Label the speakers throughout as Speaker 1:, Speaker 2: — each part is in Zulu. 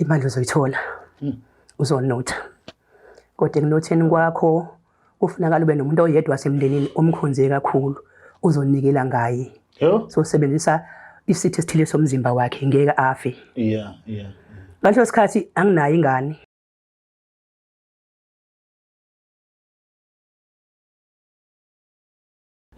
Speaker 1: imali uzoyithola uzonotha kodwa ekunotheni kwakho kufunakala ube nomuntu oyedwa wasemndenini omkhonze kakhulu uzonikela ngaye so sebenzisa isitho esithile somzimba wakhe ngeke afe ngaleso sikhathi anginayo ingane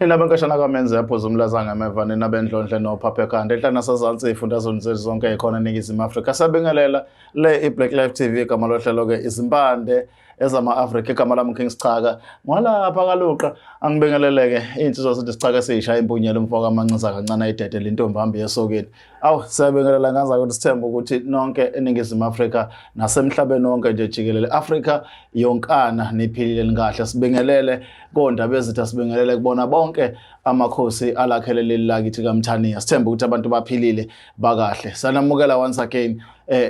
Speaker 2: Inabenkashana kaMenze yaphuza umlazanga emevane nabendlondle noPhaphekande ehlana sazansi ifundazweni zonke ekhona eNingizimu Afrika sabingelela le iBlack Life TV igama lohlelo ke izimpande ezama-Afrika igama lami King Sichaka ngwalapha kaluqa angibingeleleke insizwa sithi Sichaka seyishaya impunyelo umfoka amancisa kancane idede lentombi hambi yesokeni awu siyabingelela nganza ukuthi sithemba ukuthi nonke eNingizimu Afrika nasemhlabeni wonke nje jikelele Afrika yonkana niphilile ngahle sibingelele kondaba ezitha sibingelele kubona bonke amakhosi alakhele leli lakithi kaMthaniya sithemba ukuthi abantu baphilile bakahle sanamukela once again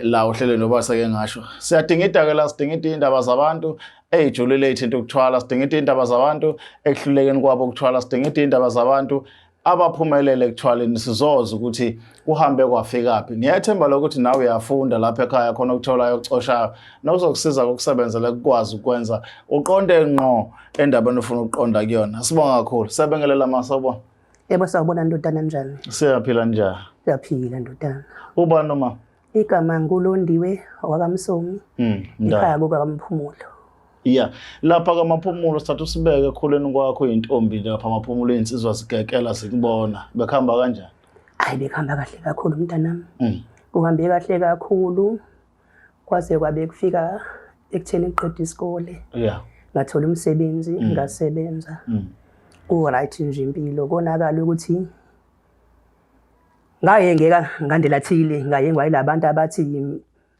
Speaker 2: la uhlelo nobaseke ngasho siyadinga idake la sidinga indaba zabantu ejulile into ukuthwala sidinga indaba zabantu ekuhlulekeni kwabo ukuthwala sidinga indaba zabantu abaphumelele ekuthwaleni sizoza ukuthi uhambe kwafikaphi niyathemba lokuthi nawe uyafunda lapha ekhaya khona ukuthola yokucoshayo nokuzokusiza ukusebenzela ukwazi ukwenza uqonde ngqo endabeni ofuna ukuqonda kuyona sibonga kakhulu siyabengelela masobo
Speaker 1: yebo sawubona ndodana njani
Speaker 2: siyaphila njani
Speaker 1: siyaphila ndodana
Speaker 2: uba noma
Speaker 1: igama ngulondiwe wakaMsomi ikhaya kukaMphumulo
Speaker 2: lapha kaMaphumulo sithatha usibeke ekhuleni kwakho intombi lapha amaphumulo insizwa sigekela sikubona bekhamba kanjani
Speaker 1: hayi bekhamba kahle kakhulu mntanami uhambe kahle kakhulu kwaze kwabe kufika ekutheni iqedwe isikole ngathola umsebenzi ngasebenza right nje impilo konakala ukuthi ngaye ngeka ngandelathile ngaye ngwayilabantu abathi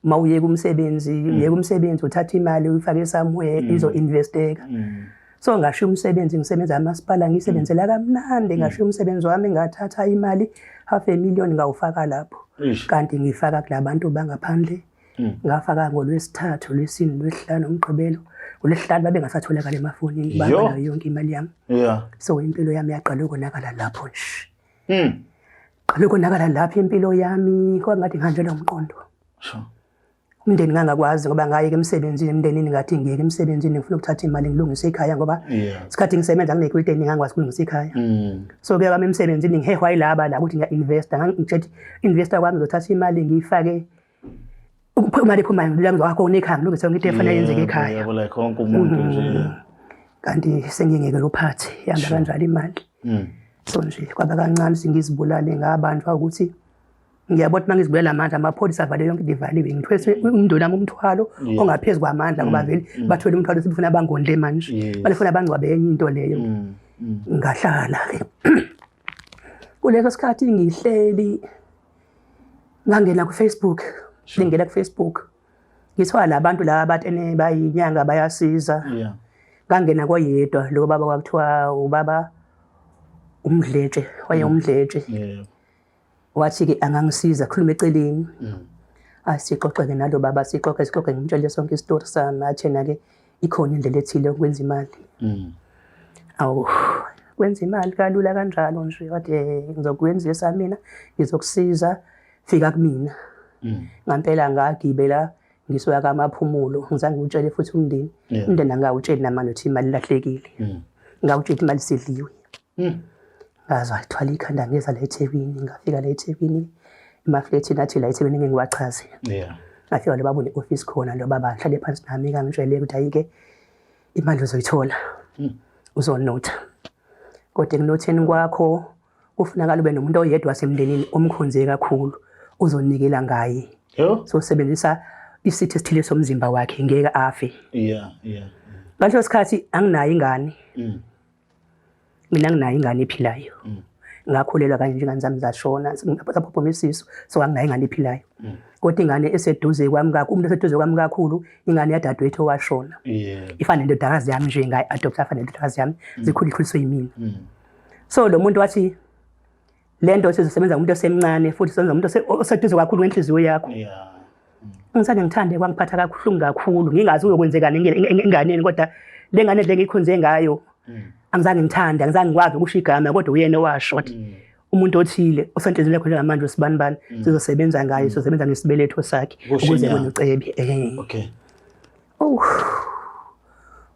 Speaker 1: mawuye kumsebenzi uthatha imali uyifake somewhere izo investeka so ngasho umsebenzi ngisebenza amasipala ngisebenzela kamnandi ngasho umsebenzi wami ngathatha imali $500,000 ngawufaka lapho kanti ngifaka kulabantu bangaphandle ngafaka ngolwesithathu lwesine lwesihlanu umgqibelo olesihlanu babe ngasatholakala emafonini bangala yonke imali yami so impilo yami yaqala ukonakala lapho nje qala ukonakala lapho impilo yami kwangathi ngihanjelwa umqondo umndeni ngangakwazi ngoba ngaye emsebenzini emndenini ngathi ngiyeke emsebenzini ngifuna ukuthatha imali ngilungise ekhaya ngoba isikhathi ngisebenza nginequality ngangikwazi ukulungisa ekhaya so ke kwami emsebenzini ngihehwa yilaba la ukuthi ngiya-investa ngithi investor kwami ngizothatha imali ngiyifake imali ephuma ngizokho nekhaya ngilungise into efanele yenzeke ekhaya
Speaker 2: yebo like konke umuntu nje
Speaker 1: kanti sengingekela uphathe yamba kanjalo imali so nje kwaba kancane singizibulale ngabantu ukuthi ngiyabona mangizibulela amandla amapholisa avale yonke divaliwe ngithwese umndoni wami umthwalo ongaphezulu kwamandla ngoba vele bathwele umthwalo sifuna abangondle manje balifuna abangcwabe enye into leyo ngahlala ke kuleso sikhathi ngihleli ngangena ku Facebook ngingena ku Facebook ngithola labantu laba abatene bayinyanga bayasiza ngangena koyedwa lo baba kwakuthiwa ubaba uMdletshe waye uMdletshe wathi ke angangisiza khuluma eceleni asixoxe nalo baba sixoxe ngimtshele sonke istory sami athena ke ikhona indlela ethile yokwenza imali awu kwenza imali kalula kanjalo nje wathi ngizokwenzisa mina ngizokusiza fika kumina ngampela ngagibela ngisuka kaMaphumulo ngizange ngitshele futhi umndeni angawutsheli namanje ukuthi imali lahlekile ngawutshela imali sidliwe ngaze wathwala ikhanda ngeza la eThekwini ngafika la eThekwini emafletini athi la eThekwini ngeke ngiwachaze ngafika lo baba ne-office khona lo baba hlale phansi nami ngangitshele ukuthi ayike imali uzoyithola uzonotha kodwa ekunotheni kwakho kufunakala ube nomuntu oyedwa wasemndenini omkhonze kakhulu uzonikela ngaye so sebenzisa isitho esithile somzimba wakhe ngeke afe ngaleso sikhathi anginayo ingane mina nginayo ingane ephilayo ngakhulelwa kanje ingane zami zashona saphuphuma isisu so anginayo ingane ephilayo kodwa ingane eseduze kwami kakhulu umuntu eseduze kwami kakhulu ingane yadadewethu owashona ifana nendodakazi yami nje ngayi-adopt afana nendodakazi yami zikhuliswe yimina so lo muntu wathi lento sizosebenza ngomuntu osemncane futhi senza umuntu oseduze kakhulu ngenhliziyo yakho ngisane ngithande kwangiphatha kakhulu kakhulu ngingazi uyokwenzekani enganeni kodwa le ngane le ngikhonze ngayo angizange ngithanda angizange ngikwazi ukusho igama kodwa uyena owasho wathi umuntu othile osentshenzweni yakho njengamanje usibanibani sizosebenza ngayo sizosebenza ngesibeletho sakhe ukuze wena ucebe
Speaker 2: okay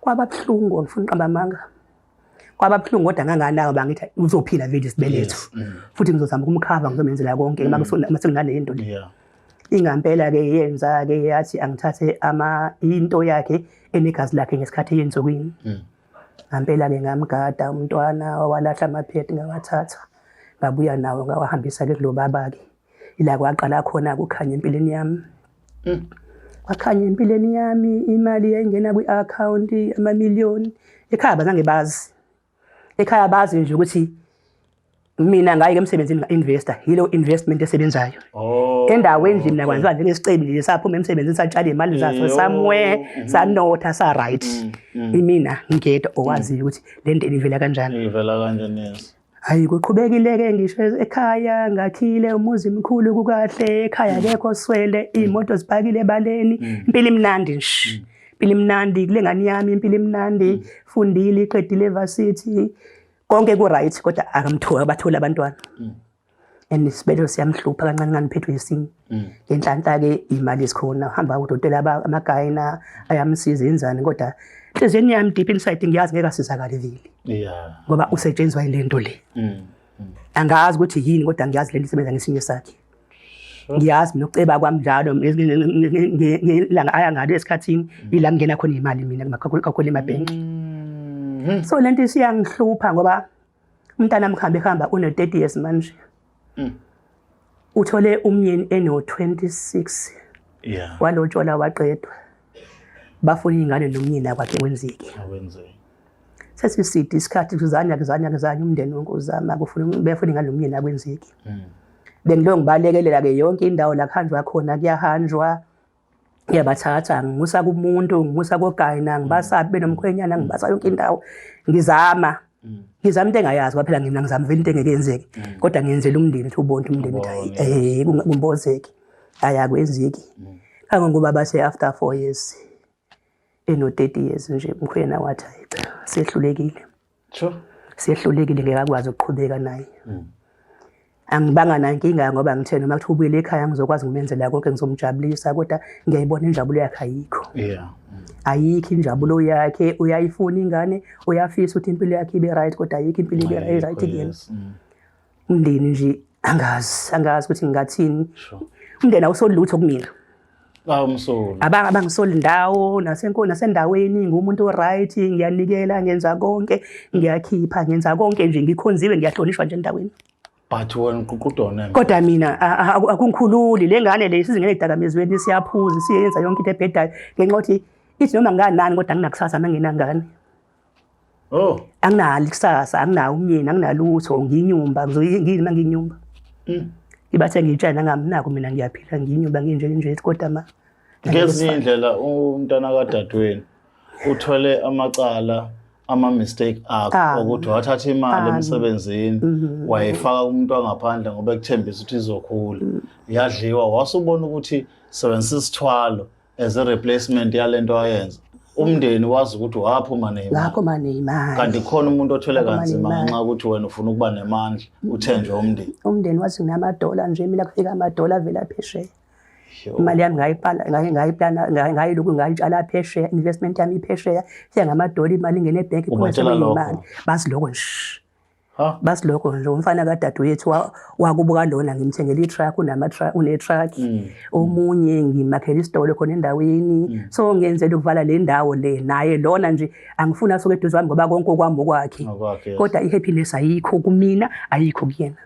Speaker 1: kwababuhlungu ngifuna uqamba amanga kwababuhlungu kodwa nganganayo bangithi uzophila vele isibeletho futhi ngizozama ukumkhava ngizomenzela konke masekunale into le ingampela ke yenza ke yathi angithathe into yakhe enegazi lakhe ngesikhathi yenzokwini ngampela ke ngamgada umntwana walahla amaphedi ngawathatha ngabuya nawo ngawahambisa ke kulo baba ke ila kwaqala khona ukukhanya empilweni yami wakhanya empilweni yami imali yayingena kwi-account amamiliyoni ekhaya bazange bazi ekhaya bazi nje ukuthi mina ngayi emsebenzini nga-investor yilo investment esebenzayo endaweni nje mina kwanziwa njengesicebi nje saphuma emsebenzini satshala imali zaso somewhere sanotha sa right imina ngedwa owaziyo ukuthi le nto ivela kanjani
Speaker 2: ivela kanjani
Speaker 1: hayi kuqhubekile ke ngisho ekhaya ngakhile umuzi mkhulu kukahle ekhaya akekho swele imoto zibhakile ebaleni impilo imnandi nje impilo imnandi kule ngane yami impilo imnandi fundile iqedile evarsity konke ku right kodwa akamthola bathola abantwana enisibelo siyamhlupha kancane nganiphethwe isinye ngenhlanhla ke imali esikhona hamba udokotela amagayina ayamsiza enzani kodwa enhlizweni yami deep inside ngiyazi ngeke asizakale vile ngoba usetshenzwa ilento le angazi ukuthi yini kodwa ngiyazi lento isebenza ngesinye sakhe ngiyazi nokuceba kwami njalo ngelanga aya ngalo esikhathini ila ngena khona imali mina kakhulu emabhenki so lento isiyangihlupha ngoba umntana mkhambe khamba une 30 years manje uthole umyeni eno 26 walotshola waqedwa bafuna ingane nomnyeni kwakhe kwenzeke sesisidi isikhathi kuzanya umndeni wonke uzama befuna ingane nomnyeni akwenzeke bengilo ngibalekelela ke yonke indawo la khanjwa khona kuyahanjwa ngiyabathatha ngimusa kumuntu ngimusa kogayina ngibasabi benomkhwenyana ngibasa yonke indawo ngizama into engayazi kwaphela mina ngizama vele into engeke yenzeke kodwa ngiyenzela umndeni ukuthi ubone umndeni ukuthi kumbozeke ayakwenzeki kangokuba base after 4 years eno 30 years nje umkhwena wathi sehlulekile sehlulekile ngeke akwazi ukuqhubeka naye angibanga nankinga ngoba ngithe noma kuthi ubuyele ekhaya ngizokwazi ngimenzela konke ngizomjabulisa kodwa ngiyayibona injabulo yakhe ayikho ayikho injabulo yakhe uyayifuna ingane uyafisa ukuthi impilo yakhe ibe right kodwa ayikho impilo ibe right again umndeni nje angazi ukuthi ngingathini umndeni awusolutho kumina
Speaker 2: umsoli
Speaker 1: abangisoli ndawo nasendaweni ngumuntu oright ngiyanikela ngenza konke ngiyakhipha ngenza konke nje ngikhonziwe ngiyahlonishwa nje endaweni
Speaker 2: but wena uqudona
Speaker 1: kodwa mina akungikhululi lengane le sizingene edakamezweni siyaphuza siyenza yonke into ebhedayo ngenxa ukuthi ithi noma nganani kodwa anginakusasa manginangane anginalo ikusasa anginawo umyeni anginalutho nginyumba ngizoyini manginyumba ibathe ngitshana ngamnako mina ngiyaphila nginyumba nginje kodwa
Speaker 2: ngezinye indlela umntana kadadweni uthole amacala ama-mistake akho ukuthi wathatha imali emsebenzini wayifaka umuntu wangaphandle ngoba ekuthembisa ukuthi izokhula yadliwa wasubona ukuthi sebenzisa isithwalo as a replacement yalento ayenza umndeni wazi ukuthi waphuma nemali kanti khona umuntu othwele kanzima ngenxa ukuthi wena ufuna ukuba nemandla uthenjwe
Speaker 1: umndeni wathi nginamadola nje mina kufika amadola avela phesheya imali yami ngayiloku ngayitshala phesheya investment yami iphesheya ngamadola imali ingene ebhenki imali basiloko nje basiloko nje umfana kadadewethu wakubuka lona ngimthengela i-truck une-truck omunye ngimakhela isitolo khona endaweni so ngenzela ukuvala le ndawo le naye lona nje angifuna asuke eduze wami ngoba konke okwami okwakhe kodwa i-happiness ayikho kumina ayikho kuyena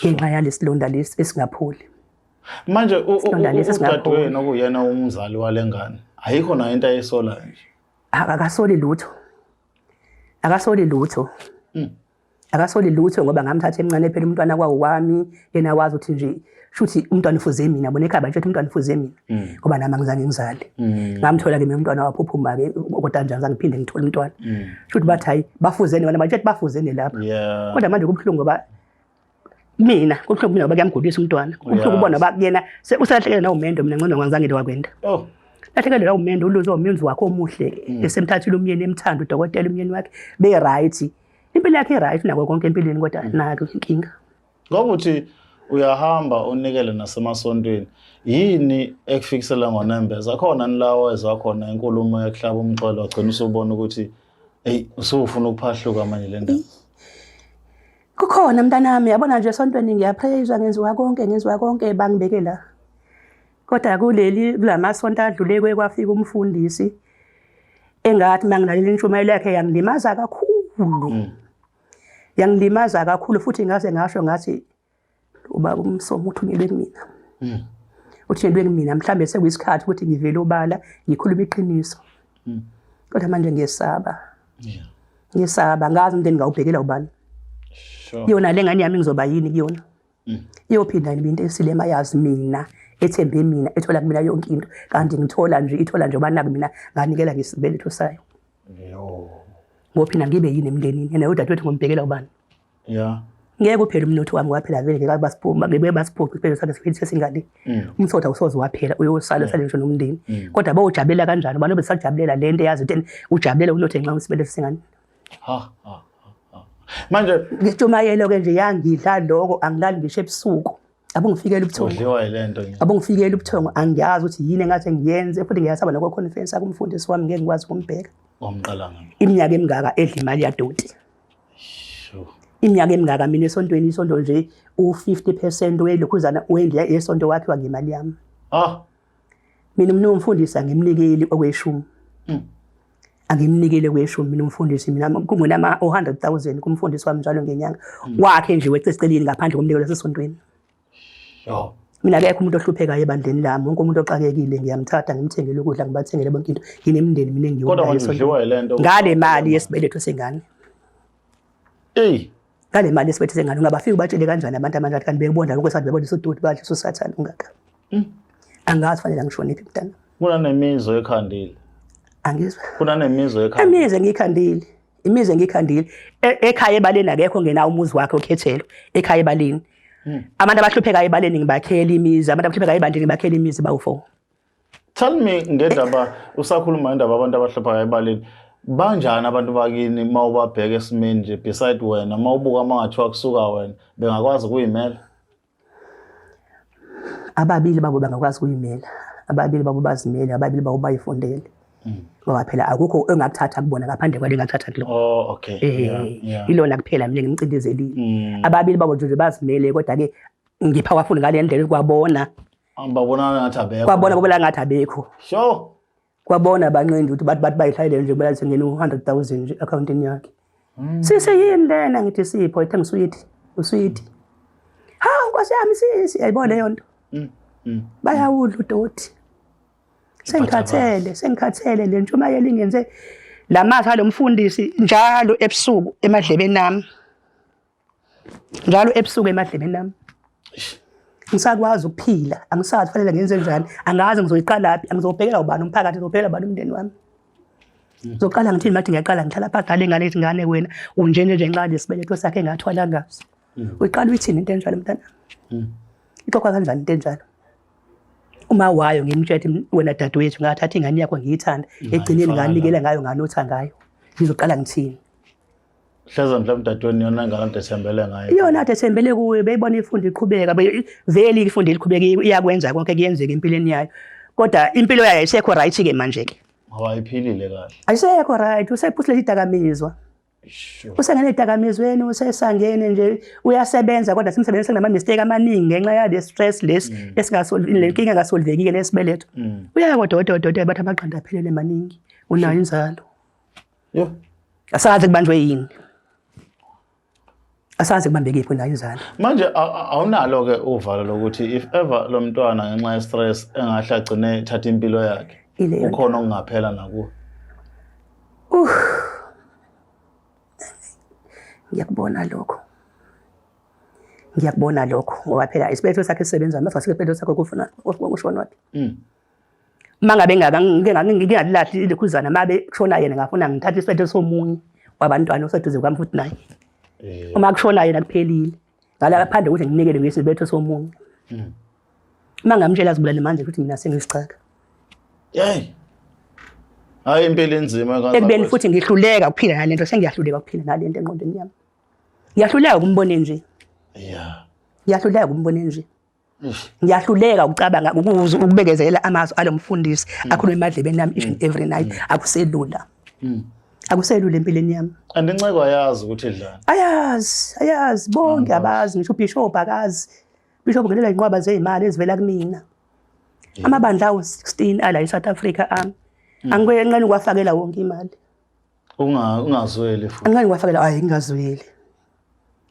Speaker 1: ngenxa yalesilonda lesi esingapholi
Speaker 2: manje udadewenu okuyena umzali walengane ayikho nayo into ayisola nje
Speaker 1: akasoli lutho ngoba ngamthatha emncane phela umntwana kwawami yena wazi ukuthi nje shuthi umntwana ufuze mina bona ekhaya bathi umntwana ufuze mina ngoba nami angizange ngizale ngamthola ke mina umntwana waphuphuma ke kodwa njani zangiphinde ngithola umntwana shuthi bathi hayi bafuzene bona bathi bafuzene lapha kodwa manje kubhlungu ngoba mina kuhlungu mina bakuyamgudisa umntwana kuhlungu ubona bakuyena usalahlekela na umendo mina ngcono ngangizange ndowakwenda lahlekela la umendo uluzo umenzi wakho omuhle esemthathile umyeni emthanda udokotela umyeni wakhe be right impilo yakhe right nako konke empilweni kodwa nako inkinga
Speaker 2: Ngoba uthi uyahamba unikele nasemasontweni. Yini ekufikisela ngoNembeza? Akhona nilawo ezakhona inkulumo yokuhlaba umxholo wagcina usubona ukuthi hey usufuna ukuphahluka manje le ndaba.
Speaker 1: Kukhona mntanami yabona nje esontweni ngiyapraise ngenziwa konke bangibeke la. Kodwa kulamasonto adlule kwafika umfundisi engathi manginaleli intshumayelo yakhe yangilimaza kakhulu. Yangilimaza kakhulu futhi ngaze ngasho ngathi ubaba uMsomo uthunyelwe kumina. Uthunyelwe kumina mhlambe sekuyisikhathi ukuthi ngivele obala ngikhuluma iqiniso. Kodwa manje ngiyesaba. Ngiyesaba ngazi umndeni ngawubhekela ubani. Yona lengane yami ngizoba yini kuyona. Iyophinda into esilema yazi mina ethembe mina ethola kumina yonke into kanti ithola nje obana mina nganikela ngesibeletho sayo. Ngophinda ngibe yini emndenini yena udadewethu ngombhekela ubani. Ngeke kuphela umnotho wami waphela vele ngeke basiphuma ngeke basiphuca isiphelo sakhe siphele sesingale. Umsotha usoze waphela uyosala ngisho nomndeni. Kodwa bawujabulela kanjani abantu besajabulela lento yazi ukuthi ujabulela unothe nxa isibeletho singane.
Speaker 2: Manje
Speaker 1: ngishumayelo ke nje yangidla lokho angilali ngisho ebusuku. Abungifikela ubuthongo.
Speaker 2: Udliwa ilento nje.
Speaker 1: Abungifikela ubuthongo angiyazi ukuthi yini engathi ngiyenze futhi ngiyasaba nokho conference akumfundisi wami ngeke ngikwazi ukumbheka.
Speaker 2: Wamqala ngami.
Speaker 1: Iminyaka emingaka edla imali yadoti. Iminyaka emingaka mina esontweni isonto nje u50% welokhuzana wendle yesonto wakhiwa ngemali yami. Mina umfundisi angimnikeli okweshumi. Angimnikele kweshumi mina umfundisi mina kungenama 100,000 kumfundisi wami njalo ngenyanga wakhe nje wececeleni ngaphandle komnikelo sesontweni. Mina akekho umuntu ohluphekayo ebandleni lami wonke umuntu oxakekile ngiyamthatha ngimthengele ukudla ngibathengele bonke into nginemndeni mina engiyiwona.
Speaker 2: Kodwa manje udliwa ilento
Speaker 1: ngale mali yesibeletho sengane. Ngale mali yesibeletho sengane ungabafika ubatshele kanjani abantu amanje kanti bekubonda lokwesathi bebona isodoti badla usathana ungaka. Angazi fanele ngishoniphi mntana.
Speaker 2: Kunanemizwa ekhandile.
Speaker 1: Angizwa.
Speaker 2: Kunanemizwa ekhandile.
Speaker 1: Imize ngikhandile. Imize ngikhandile. Ekhaya ebaleni akekho ngena umuzi wakhe okhethelo. Ekhaya ebaleni. Abantu abahluphekayo ebaleni ngibakhela imizi, abantu abahluphekayo ebandleni ngibakhela imizi bawu4.
Speaker 2: Tell me ngendaba usakhuluma indaba abantu abahluphayo ebaleni. Banjani abantu bakini mawubabheka esimeni nje beside wena mawubuka mangathiwa kusuka wena bengakwazi ukuyimela? Ababili
Speaker 1: babo bangakwazi ukuyimela. Ababili babo bazimele, ababili babo bayifundele. Ngoba phela akukho engakuthatha kubona ngaphandle kwale ngakuthatha kulo.
Speaker 2: Okay.
Speaker 1: Ilona kuphela mina ngimcindezelile. Ababili babo nje bazimele kodwa ke ngipowerful ngale ndlela kwabona.
Speaker 2: Babona ngathi abekho.
Speaker 1: Kwabona babona ngathi abekho.
Speaker 2: Sure.
Speaker 1: Kwabona abanqindi ukuthi bathi bayihlayile nje bayathi ngene 100,000 nje accountini yakhe. Sise yini lena ngithi sipho ethenga usweet. Nkosi yami sisi ayibona leyo nto. Bayawudla udoti. Sengikhathele le ntshumayelo ingenze lamatha lomfundisi njalo ebusuku emadlebeni nami. Njalo ebusuku emadlebeni nami. Ngisakwazi ukuphila, angisazi fanele ngenze njani, angazi ngizoyiqalaphi, angizobhekela ubani umphakathi, ngizobhekela ubani umndeni wami. Ngizoqala ngithini manje ngiyaqala ngithala phakathi ngane izingane wena unjene nje nxa lesibeletho sakhe engathwala ngazi. Uyiqala uyithini into enjalo mntana? Ixoxa kanjani into enjalo? Uma wayo ngimtshela wena dadewethu ngathatha ingane yakho ngiyithanda egcineni nganikela ngayo nganotha ngayo. Ngizoqala ngithini?
Speaker 2: Hleza mhlawumbe dadweni yona ngakade ethembele ngayo.
Speaker 1: Yona ade ethembele kuwe beyibona ifundo iqhubeka vele ifundo iqhubeka iyakwenza konke kuyenzeka empilweni yayo. Kodwa impilo yayo ayisekho right ke manje ke.
Speaker 2: Awayiphilile kahle.
Speaker 1: Ayisekho right usephusile idakamizwa. Usengene idakamizweni usesangene nje uyasebenza kodwa simsebenza kunama mistake amaningi ngenxa yale stress esingasolve lenkinga engasolvekile lesibeletho. Uyaya kodwa bathi amaqanda aphelele maningi unayo inzalo. Asazi kubanjwe yini. Asazi kubambeke ipho nayo inzalo.
Speaker 2: Manje awunalo ke uvalo lokuthi if ever lo mntwana ngenxa ye stress engahle agcine thatha impilo yakhe. Ukhona okungaphela nakuwe. Ngiyakubona lokho ngoba phela isibeletho sakhe sisebenza mase isibeletho sakhe kufuna ukushona wapi. Mangabe ngingalahli ilekhuzana mabe kushona yena ngafuna ngithatha isibeletho somunye wabantwana oseduze kwami futhi naye. Uma kushona yena kuphelile. Ngala phandle ukuthi nginikele ngesibeletho somunye. Mangamtshela azibulale manje ukuthi mina sengisicaka. Hayi impilo enzima kanjalo.
Speaker 1: Ekubeni futhi ngihluleka ukuphila nalento sengiyahluleka ukuphila nalento engqondweni yami. Ngiyahluleka ukumbona nje. Ngiyahluleka ukumbona nje. Ngiyahluleka ucabanga ukubekezela amazwi alomfundisi akhuluma emadlebeni yami each and every night akuselula. Akuselula empilweni yami.
Speaker 2: Andinceke wayazi ukuthi idlani.
Speaker 1: Ayazi bonke abazi ngisho uBishop akazi. Bishop ngelela inqwaba zezimali ezivela kumina. Amabandla awu16 ala eSouth Africa angikwenqeni ukwafakela wonke imali.
Speaker 2: Ungazweli futhi.
Speaker 1: Angikwenqeni ukwafakela ngingazweli.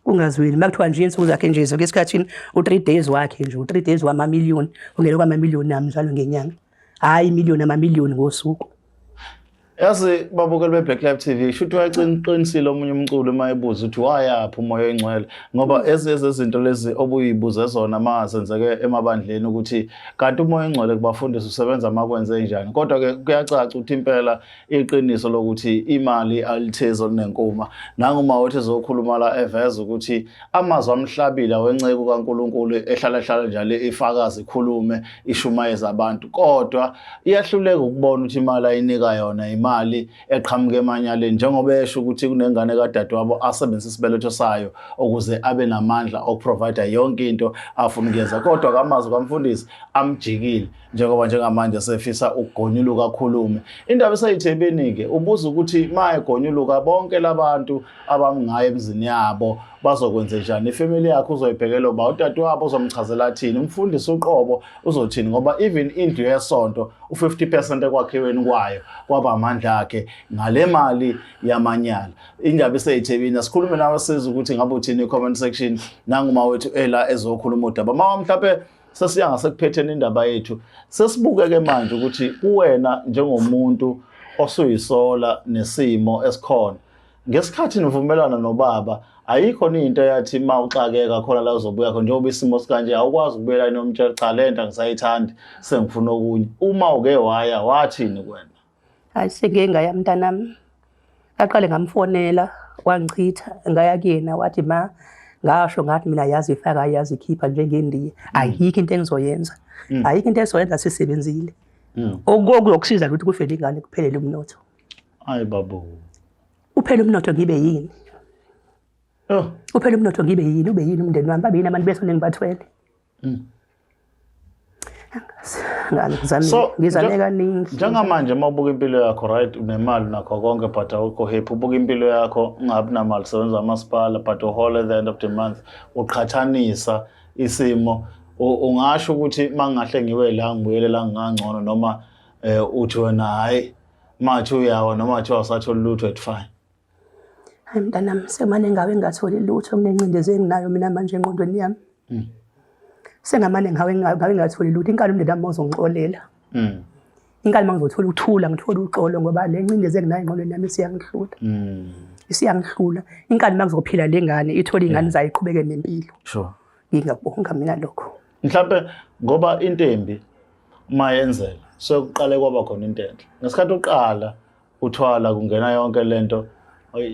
Speaker 1: Ungazweli makuthiwa nje insuku zakhe nje ngesikhathini u3 days wakhe nje u3 days wama-million ungelo kwama-million nami njalo ngenyanga. Hayi imiliyoni amamiliyoni ngosuku.
Speaker 2: Yazi babukeli beBlack Live TV shuthi wayiqinisile omunye umculo emayibuza ukuthi wayaphi umoya oyingcwele ngoba ezezinto lezi obuyibuze zona masenzeke emabandleni ukuthi kanti umoya oyingcwele kubafundisa usebenza makwenze njani kodwa ke kuyacaca ukuthi impela iqiniso lokuthi imali alithezi onenkuma nangoma wathi ezokhuluma la eveza ukuthi amazwi amhlabile wenceke kaNkuluNkulu ehlala njalo ifakazi ikhulume ishumayeza abantu kodwa iyahluleka ukubona ukuthi imali ayinika yona imali eqhamuke emanyaleni njengoba esho ukuthi kunengane kadadewabo asebenzisa isibeletho sayo ukuze abe namandla okuprovide yonke into afuna ukuyenza kodwa kamazwi kamfundisi amjikile njengoba njengamanje sefisa ukugonyuluka kakhulume indaba esayithebeni ke ubuza ukuthi maye gonyuluka bonke labantu abamngaye emzini yabo bazokwenza njani ifamily yakhe uzoyibhekela uba udadewabo uzomchazela athini umfundisi uqobo uzothini ngoba even indlu yesonto u50% ekwakhiweni kwayo kwaba amandla akhe ngale mali yamanyala indaba eseyithebeni asikhulume nawe siza ukuthi ngabe uthini comment section nanguma wethu ela ezokhuluma udaba mama mhlawumbe sesiya ngasekuphetheni indaba yethu sesibukeke manje ukuthi kuwena njengomuntu osuyisola nesimo esikhona ngesikhathi nivumelana nobaba ayikho into yathi mawuxakeka khona la uzobuya khona njengoba isimo sikanje awukwazi ukubuyela nomtshela cha lento ngisayithandi sengifuna okunye uma uke waya wathini kuwena
Speaker 1: hayi sengeke ngaya mntanami aqale ngamfonela wangichitha ngaya kuyena wathi ma ngasho ngathi mina yazi ifaka yazi ikhipha njengendiye ayikho into engizoyenza ayikho into engizoyenza sisebenzile okuzokusiza ukuthi kufele ingane kuphelele umnotho
Speaker 2: hayi babu
Speaker 1: uphele umnotho ngibe yini uphele umnotho ngibe yini ube yini umndeni wami babe yini abantu besone ngibathwele ngizame kaningi
Speaker 2: njengamanje mawubuka impilo yakho right unemali nakho konke but awukho happy ubuka impilo yakho ungabi namali sebenza amasipala but uhole at the end of the month uqhathanisa isimo ungasho ukuthi mangahle ngiwe la ngibuyele la ngangcono noma uthi wena hayi mathi uyawa noma athi wasathola lutho at fine
Speaker 1: hayi mntanami semane ngawe ngatholi lutho kunencindezi enginayo mina manje engqondweni yami sengamane ngawe ngatholi lutho inkalo umndeni wami uzongixolela inkalo mangizothola ukuthula ngithola uxolo ngoba le ncindezi enginayo engqondweni yami isiyangihlula inkalo mangizophila lengane ithola ingane zayiqhubeke nempilo
Speaker 2: sure
Speaker 1: ngingakubonga mina lokho
Speaker 2: mhlawumbe ngoba intembi mayenzela sokuqale kwaba khona into enhle ngesikhathi uqala uthwala kungena yonke lento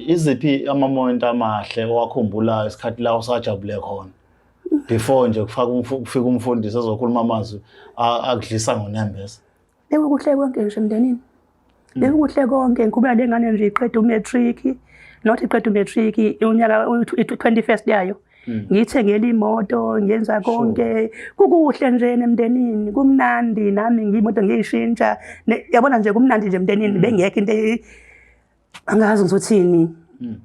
Speaker 2: iziphi ama-moment amahle owakhumbulayo isikhathi la usajabule khona before nje kufika umfundisi ezokhuluma amazwi akudlisa ngonembeza
Speaker 1: bekukuhle konke nje emndenini bekukuhle konke ngikubeka lengane nje iqeda umatric not iqeda umatric unyaka 21st yayo ngithengela imoto ngenza konke kukuhle nje emndenini kumnandi nami ngiyimoto ngiyishintsha yabona nje kumnandi nje emndenini bengekho into angazi ngizothini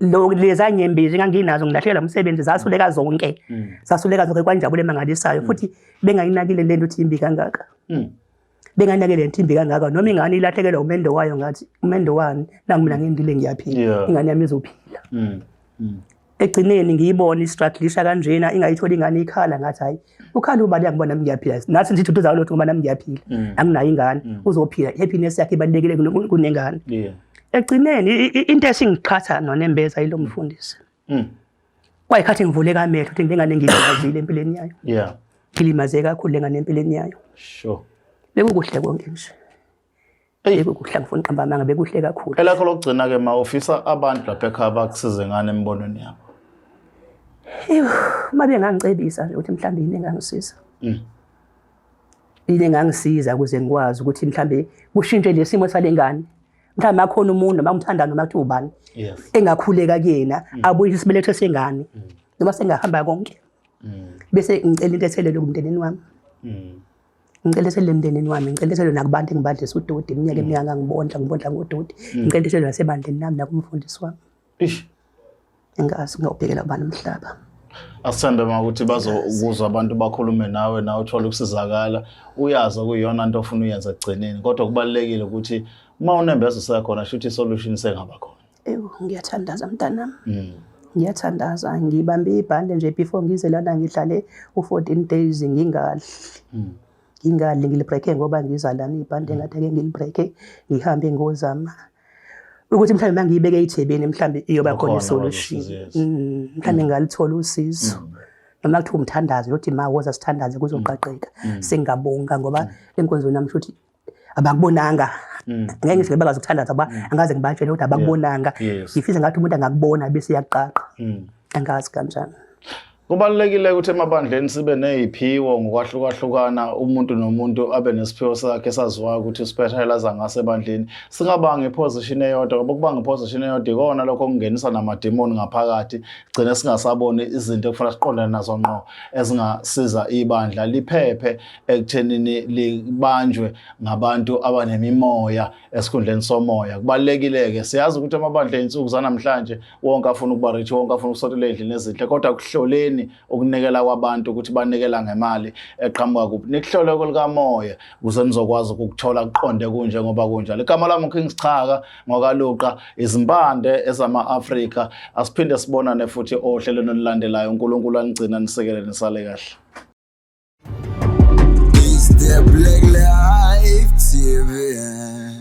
Speaker 1: lo leza nyembezi nganginazo ngilahlela umsebenzi zasuleka zonke kwanjabule emangalisayo futhi bengayinakile lento uthi imbi kangaka bengayinakile lento imbi kangaka noma ingane ilahlekelwa umendo wayo ngathi umendo wani nangimina ngindile ngiyaphila ingane yami izophila egcineni ngiyibona istruggle kanjena ingayithola ingane ikhala ngathi hayi ukhala ubali yakubona ngiyaphila nathi nje ithuthi zawo lotho ngoba nami ngiyaphila anginayo ingane uzophila happiness yakhe ibalekile kunengane egcineni into esingiqhatha nonembeza yilo mfundisi wayikhathi ngivuleka amehlo ukuthi ngingane ngiyazile empilweni yayo ngilimaze kakhulu lengane empilweni yayo
Speaker 2: sure
Speaker 1: bekukuhle konke nje bekukuhle ngifuna uqamba amanga bekuhle kakhulu
Speaker 2: elakho lokugcina ke ma ufisa abantu lapha ekhaya bakusize ngane embonweni yabo
Speaker 1: mabe ngangicebisa nje ukuthi mhlambe yini engangisiza yini engangisiza ukuze ngikwazi ukuthi mhlambe kushintshe lesimo salengane mhlawumbe akhona umuntu noma umthanda noma kuthi ubani engakhuleka kuyena abuye isibeletho sengane noma sengahamba konke bese ngicela into ethelele kumndenini wami. Ngicela ethelele emndenini wami, ngicela ethelele nakubantu engibadlisa udoti iminyaka eminyaka ngibondla ngodoti. Ngicela ethelele nasebandleni nami nakumfundisi wami. Engazi ngiyobhekela ubani umhlaba.
Speaker 2: Asithande ukuthi bazokuzwa abantu bakhulume nawe uthola ukusizakala uyazi kuyiyona into ofuna uyenza egcineni kodwa kubalekile ukuthi uma unembezo sekhona shuthi isolution sengaba khona.
Speaker 1: Ngiyathandaza mntanami. Ngiyathandaza ngibambe ibhande nje before ngize lana ngidlale u14 days ngingadli. Ngingadli ngilibreake ngoba ngizalana ibhande ngathi ake ngilibreake ngihambe ngozama ukuthi mhlawumbe mangiyibeke eThebeni mhlawumbe iyoba khona isolution. Mhlawumbe ngalithola usizo. Noma kuthiwa umthandazo lothi ma woza sithandaze kuzoqaqeka. Sengiyabonga ngoba enkonzo nami futhi abakubonanga. Ngeke ngisho bakazi ukuthandaza ngoba angaze ngibatshele ukuthi abakubonanga. Ngifisa ngathi umuntu angakubona bese yaqaqa. Angazi kanjani.
Speaker 2: Kubalekile ukuthi emabandleni sibe neziphiwo ngokwahlukahlukana umuntu nomuntu abe nesiphiwo sakhe saziwayo ukuthi specialize ngasebandleni singabanga iposition eyodwa ngoba kubanga iposition eyodwa ikona lokho kungenisa namademoni ngaphakathi gcina singasaboni izinto ekufanele siqondane nazo ngqo ezingasiza ibandla liphephe ekuthenini libanjwe ngabantu abanemimoya esikhundleni somoya. Kubalekile ke siyazi ukuthi emabandleni insuku zanamhlanje wonke afuna ukuba rich wonke afuna ukusotela endlini ezinhle kodwa kuhloleni ukunikela kwabantu ukuthi banikela ngemali eqhamuka kuphi nikuhlole kolikamoya ukuze nizokwazi ukuthola kuqonde kunje ngoba kunjalo. Igama lami uKings Chaka ngokaluqa izimpande ezama-Afrika asiphinde sibonane futhi ohlelweni olulandelayo. uNkulunkulu anigcina nisekele nisale kahle.
Speaker 3: It's the Black Life TV.